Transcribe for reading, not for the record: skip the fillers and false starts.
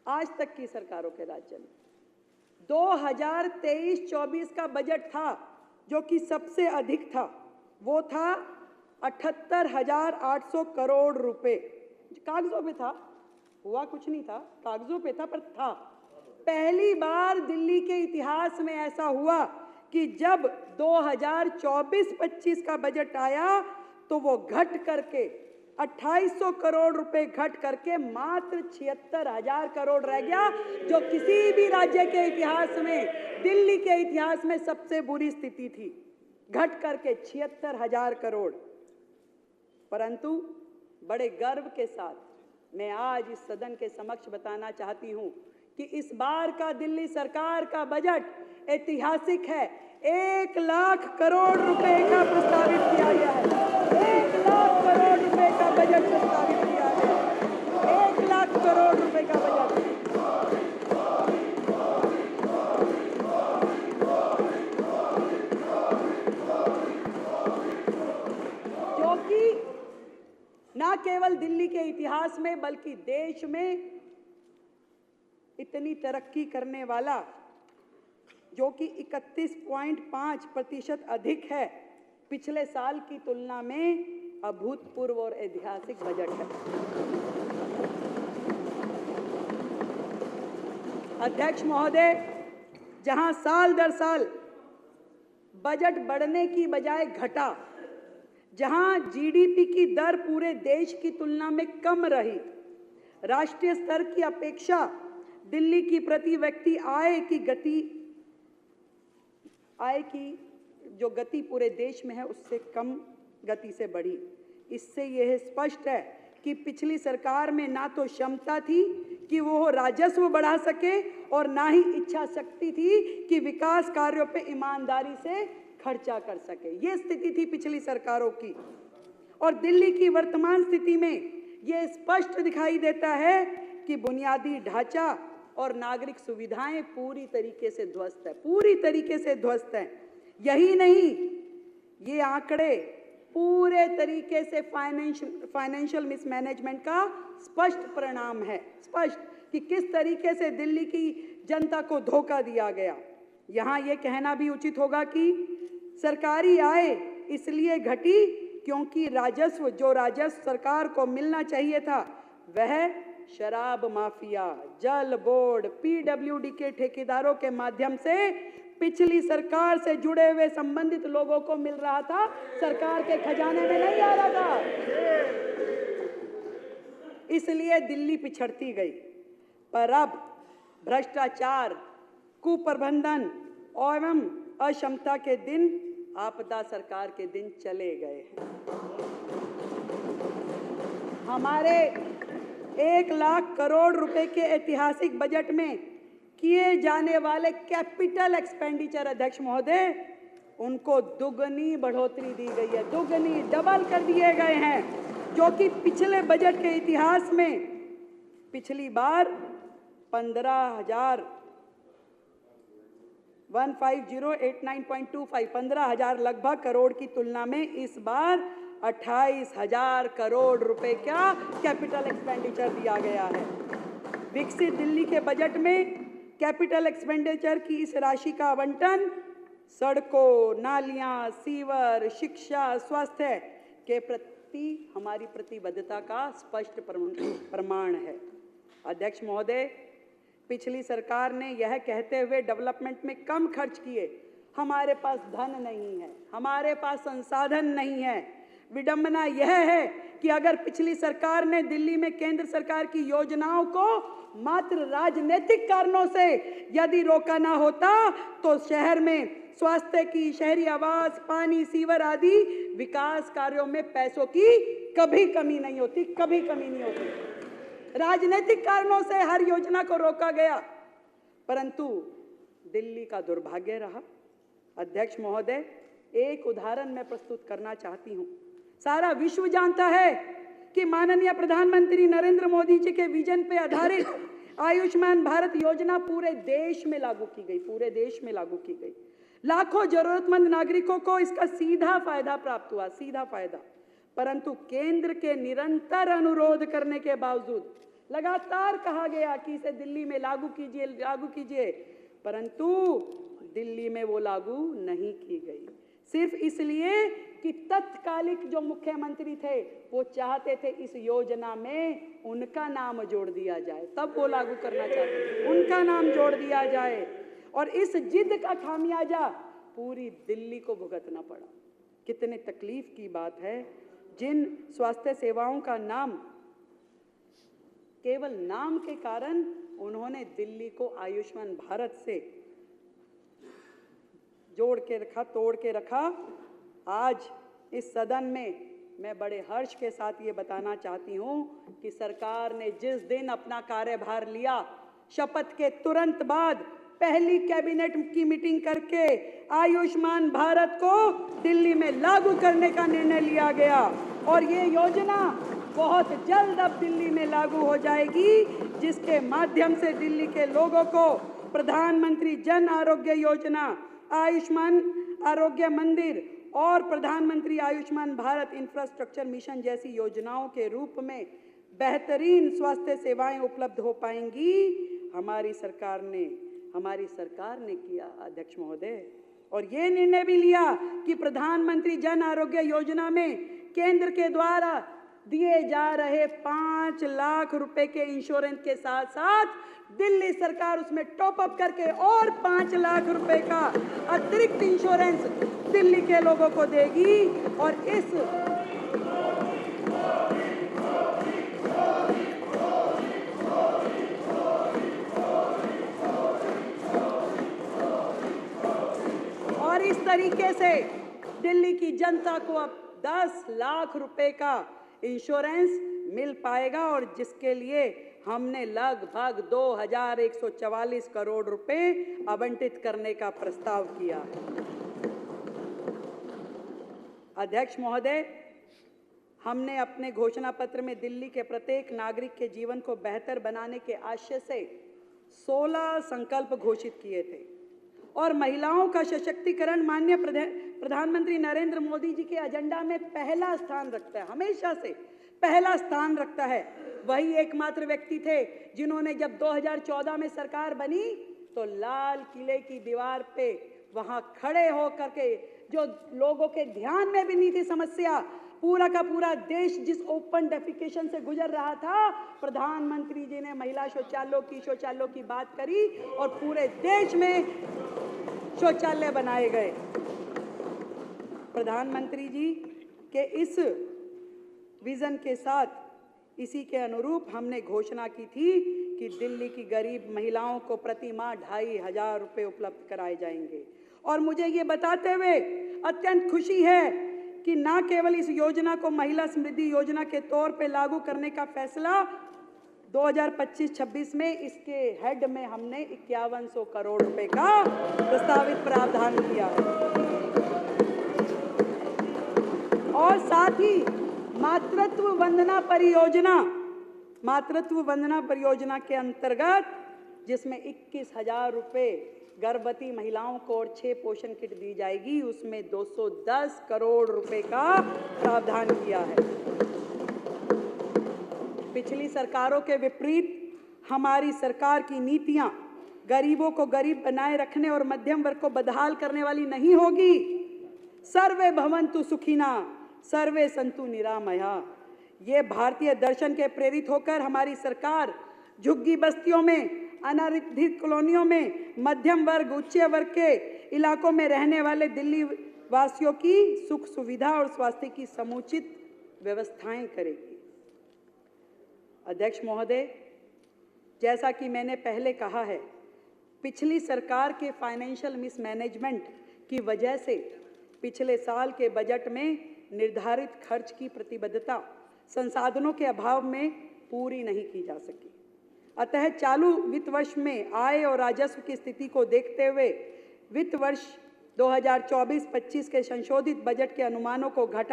आज तक की सरकारों के राज्य में 2023-24 का बजट था जो कि सबसे अधिक था, वो था 78,800 करोड़ रुपए। कागजों पे था, हुआ कुछ नहीं था, कागजों पे था, पर था। पहली बार दिल्ली के इतिहास में ऐसा हुआ कि जब 2024-25 का बजट आया तो वो घट करके 2800 करोड़ रुपए घट करके मात्र 76,000 करोड़ रह गया, जो किसी भी राज्य के इतिहास में, दिल्ली के इतिहास में सबसे बुरी स्थिति थी, घट करके 76,000 करोड़। परंतु बड़े गर्व के साथ मैं आज इस सदन के समक्ष बताना चाहती हूं कि इस बार का दिल्ली सरकार का बजट ऐतिहासिक है। 1 लाख करोड़ रुपए का प्रस्तावित किया गया है। 1 लाख करोड़ रुपए का बजट प्रस्तावित किया गया है। 1 लाख करोड़ रुपए का बजट, जो कि न केवल दिल्ली के इतिहास में बल्कि देश में इतनी तरक्की करने वाला, जो कि 31.5% अधिक है, पिछले साल की तुलना में अभूतपूर्व और ऐतिहासिक बजट है। अध्यक्ष महोदय, जहां साल दर साल बजट बढ़ने की बजाय घटा, जहां जीडीपी की दर पूरे देश की तुलना में कम रही, राष्ट्रीय स्तर की अपेक्षा दिल्ली की प्रति व्यक्ति आय की जो गति पूरे देश में है उससे कम गति से बढ़ी। इससे यह स्पष्ट है कि पिछली सरकार में ना तो क्षमता थी कि वो राजस्व बढ़ा सके और ना ही इच्छा शक्ति थी कि विकास कार्यों पे ईमानदारी से खर्चा कर सके। ये स्थिति थी पिछली सरकारों की। और दिल्ली की वर्तमान स्थिति में ये स्पष्ट दिखाई देता है कि बुनियादी ढांचा और नागरिक सुविधाएं पूरी तरीके से ध्वस्त है, पूरी तरीके से ध्वस्त है। यही नहीं, ये आंकड़े पूरे तरीके से फाइनेंशियल मिसमैनेजमेंट का स्पष्ट परिणाम है। स्पष्ट कि किस तरीके से दिल्ली की जनता को धोखा दिया गया। यहाँ ये कहना भी उचित होगा कि सरकारी आय इसलिए घटी क्योंकि जो राजस्व सरकार को मिलना चाहिए था वह शराब माफिया, जल बोर्ड, पीडब्ल्यूडी के ठेकेदारों के माध्यम से पिछली सरकार से जुड़े हुए संबंधित लोगों को मिल रहा था, सरकार के खजाने में नहीं आ रहा था। इसलिए दिल्ली पिछड़ती गई। पर अब भ्रष्टाचार, कुप्रबंधन एवं अक्षमता के दिन, आपदा सरकार के दिन चले गए हैं। हमारे 1 लाख करोड़ रुपए के ऐतिहासिक बजट में किए जाने वाले कैपिटल एक्सपेंडिचर, अध्यक्ष महोदय, उनको दुगनी बढ़ोतरी दी गई है, दुगनी, डबल कर दिए गए हैं, जो कि पिछले बजट के इतिहास में पिछली बार 15,089.25 लगभग करोड़ की तुलना में इस बार 28,000 करोड़ रुपए का कैपिटल एक्सपेंडिचर दिया गया है। विकसित दिल्ली के बजट में कैपिटल एक्सपेंडिचर की इस राशि का आवंटन सड़कों, नालियां, सीवर, शिक्षा, स्वास्थ्य के प्रति हमारी प्रतिबद्धता का स्पष्ट प्रमाण है। अध्यक्ष महोदय, पिछली सरकार ने यह कहते हुए डेवलपमेंट में कम खर्च किए, हमारे पास धन नहीं है, हमारे पास संसाधन नहीं है। विडंबना यह है कि अगर पिछली सरकार ने दिल्ली में केंद्र सरकार की योजनाओं को मात्र राजनीतिक कारणों से यदि रोका ना होता तो शहर में स्वास्थ्य की, शहरी आवास, पानी, सीवर आदि विकास कार्यों में पैसों की कभी कमी नहीं होती, कभी कमी नहीं होती। राजनीतिक कारणों से हर योजना को रोका गया, परंतु दिल्ली का दुर्भाग्य रहा। अध्यक्ष महोदय, एक उदाहरण मैं प्रस्तुत करना चाहती हूं। सारा विश्व जानता है कि माननीय प्रधानमंत्री नरेंद्र मोदी जी के विजन पे आधारित आयुष्मान भारत योजना पूरे देश में लागू की गई, पूरे देश में लागू की गई। लाखों जरूरतमंद नागरिकों को इसका सीधा फायदा प्राप्त हुआ, सीधा फायदा। परंतु केंद्र के निरंतर अनुरोध करने के बावजूद, लगातार कहा गया कि इसे दिल्ली में लागू कीजिए, परंतु दिल्ली में वो लागू नहीं की गई, सिर्फ इसलिए कि तत्कालिक जो मुख्यमंत्री थे वो चाहते थे इस योजना में उनका नाम जोड़ दिया जाए, तब वो लागू करना चाहते थे, उनका नाम जोड़ दिया जाए। और इस जिद का खामियाजा पूरी दिल्ली को भुगतना पड़ा। कितने तकलीफ की बात है, जिन स्वास्थ्य सेवाओं का नाम, केवल नाम के कारण उन्होंने दिल्ली को आयुष्मान भारत से जोड़ के रखा, तोड़ के रखा। आज इस सदन में मैं बड़े हर्ष के साथ ये बताना चाहती हूँ कि सरकार ने जिस दिन अपना कार्यभार लिया, शपथ के तुरंत बाद पहली कैबिनेट की मीटिंग करके आयुष्मान भारत को दिल्ली में लागू करने का निर्णय लिया गया और ये योजना बहुत जल्द अब दिल्ली में लागू हो जाएगी, जिसके माध्यम से दिल्ली के लोगों को प्रधानमंत्री जन आरोग्य योजना, आयुष्मान आरोग्य मंदिर और प्रधानमंत्री आयुष्मान भारत इंफ्रास्ट्रक्चर मिशन जैसी योजनाओं के रूप में बेहतरीन स्वास्थ्य सेवाएं उपलब्ध हो पाएंगी। हमारी सरकार ने किया अध्यक्ष महोदय, और ये निर्णय भी लिया कि प्रधानमंत्री जन आरोग्य योजना में केंद्र के द्वारा दिए जा रहे 5 लाख रुपए के इंश्योरेंस के साथ साथ दिल्ली सरकार उसमें टॉप अप करके और 5 लाख रुपए का अतिरिक्त इंश्योरेंस दिल्ली के लोगों को देगी। और इस तरीके से दिल्ली की जनता को अब 10 लाख रुपए का इंश्योरेंस मिल पाएगा, और जिसके लिए हमने लगभग 2144 करोड़ रुपए आवंटित करने का प्रस्ताव किया है। अध्यक्ष महोदय, हमने अपने घोषणा पत्र में दिल्ली के प्रत्येक नागरिक के जीवन को बेहतर बनाने के आशय से 16 संकल्प घोषित किए थे और महिलाओं का सशक्तिकरण माननीय प्रधानमंत्री नरेंद्र मोदी जी के एजेंडा में पहला स्थान रखता है, हमेशा से पहला स्थान रखता है। वही एकमात्र व्यक्ति थे जिन्होंने जब 2014 में सरकार बनी तो लाल किले की दीवार पे वहां खड़े होकर के, जो लोगों के ध्यान में भी नहीं थी समस्या, पूरा का पूरा देश जिस ओपन डेफिकेशन से गुजर रहा था, प्रधानमंत्री जी ने महिला शौचालयों की बात करी और पूरे देश में शौचालय बनाए गए। प्रधानमंत्री जी के इस विजन के साथ, इसी के अनुरूप हमने घोषणा की थी कि दिल्ली की गरीब महिलाओं को प्रति माह 2500 रुपये उपलब्ध कराए जाएंगे। और मुझे ये बताते हुए अत्यंत खुशी है कि न केवल इस योजना को महिला समृद्धि योजना के तौर पे लागू करने का फैसला 2025-26 में इसके हेड में हमने 5100 करोड़ रुपए का प्रस्तावित प्रावधान किया है, और साथ ही मातृत्व वंदना परियोजना के अंतर्गत, जिसमें 21,000 रुपए गर्भवती महिलाओं को और 6 पोषण किट दी जाएगी, उसमें 210 करोड़ रुपए का प्रावधान किया है। पिछली सरकारों के विपरीत हमारी सरकार की नीतियां गरीबों को गरीब बनाए रखने और मध्यम वर्ग को बदहाल करने वाली नहीं होगी। सर्वे भवन्तु सुखिना, सर्वे सन्तु निरामया, ये भारतीय दर्शन के प्रेरित होकर हमारी सरकार झुग्गी बस्तियों में, अनारक्षित कॉलोनियों में, मध्यम वर्ग, उच्च वर्ग के इलाकों में रहने वाले दिल्ली वासियों की सुख सुविधा और स्वास्थ्य की समुचित व्यवस्थाएं करेगी। अध्यक्ष महोदय, जैसा कि मैंने पहले कहा है, पिछली सरकार के फाइनेंशियल मिसमैनेजमेंट की वजह से पिछले साल के बजट में निर्धारित खर्च की प्रतिबद्धता संसाधनों के अभाव में पूरी नहीं की जा सकी। अतः चालू वित्त वर्ष में आय और राजस्व की स्थिति को देखते हुए वित्त वर्ष 2024-25 के संशोधित बजट के अनुमानों को घटा